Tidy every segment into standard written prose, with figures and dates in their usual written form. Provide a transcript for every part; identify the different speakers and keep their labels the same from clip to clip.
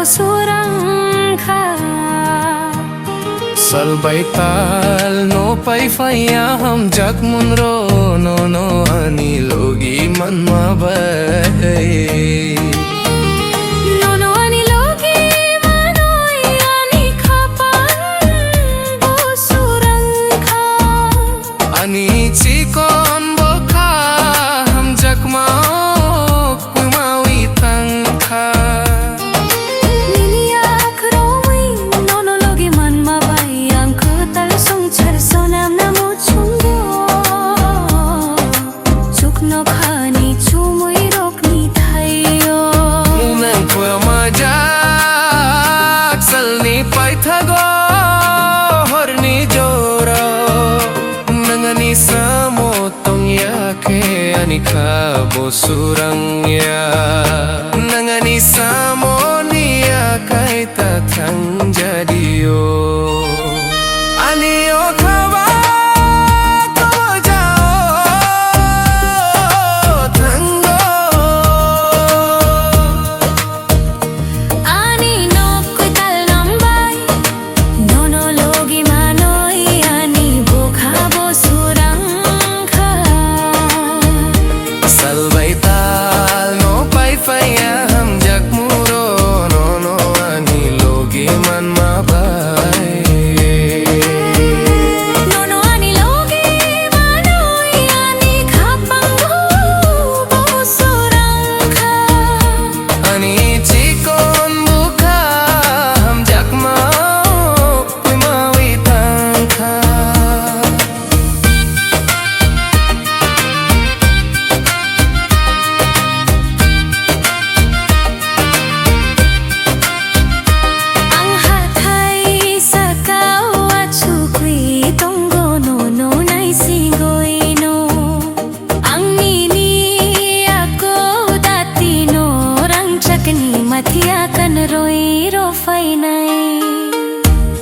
Speaker 1: surangkha
Speaker 2: Salbaital no paifaya ham jak munro no no ani logi man mabai
Speaker 1: nono ani logi manoi ani khapan bo surangkha
Speaker 2: ani chikon bokha ham jak ma kumawi tangkha Kabo surangya nangani samonia kaita tang jadiyo aliyo kawa kawa jao tango
Speaker 1: ani Nok Kwtal Nwng Bai nono logi manoi ani bokhabo surangkha
Speaker 2: Salbaital no paifaya ham jak muro no no ani logi man mabai
Speaker 1: nono ani logi manoi ani khapang bo surangkha
Speaker 2: ani chikon bukha ham jak ma kumawi tangkha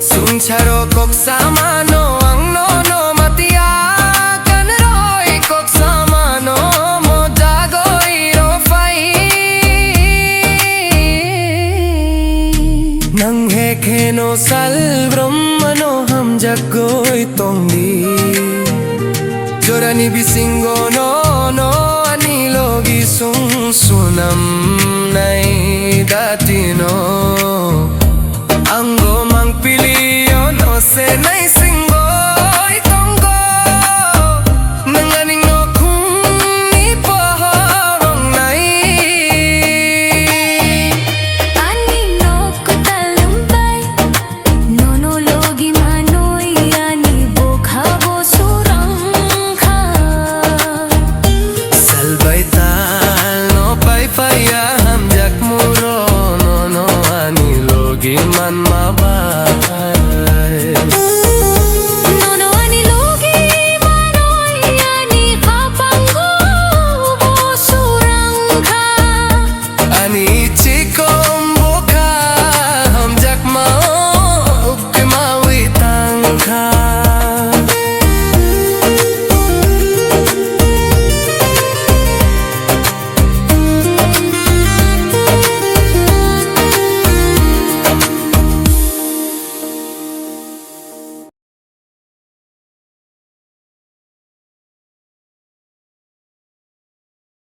Speaker 2: Suncharo kok samano ang nono matia kan roi kok samano mo dagoi ro fai nang he no sal brahmano ham jagoi tongdi jorani bisingo no no ani logi sung sunam nai datino anggo mang pilio no se nai singoi tongo nanganing no kung ni pohong nai
Speaker 1: ani Nok Kwtal Nwng Bai nono logi manoi ani bokhabo surangkha
Speaker 2: Salbaital no paifaya ham jak muro no no ani logi man mabai
Speaker 1: nono ani logi manoi ani khapang bo surangkha
Speaker 2: ani